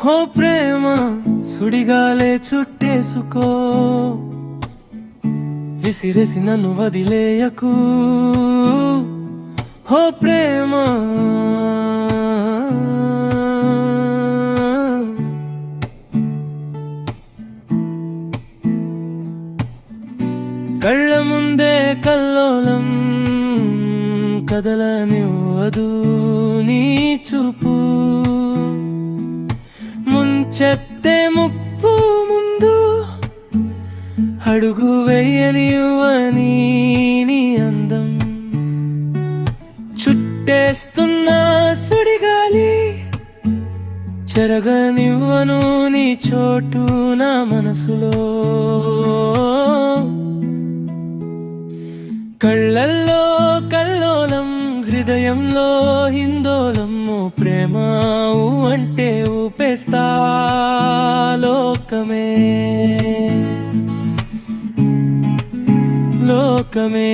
హో ప్రేమ సుడిగాలే చుట్టేసుకో, విసిరేసి నన్ను వదిలేయకు. హో ప్రేమ కళ్ళ ముందే కల్లోలం కదలనివ్వదు నీ చూపు, ముంచెత్తే ముప్పు ముందు అడుగు వెయ్యనివ్వని నీ అందం, చుట్టేస్తున్న సుడిగాలి చెరగనివ్వను నీ చోటు నా మనసులో. కళ్ళల్లో కల్లోలం హృదయంలో హిందోళం, ప్రేమ అంటే ఊపేస్తా లోకమే లోకమే.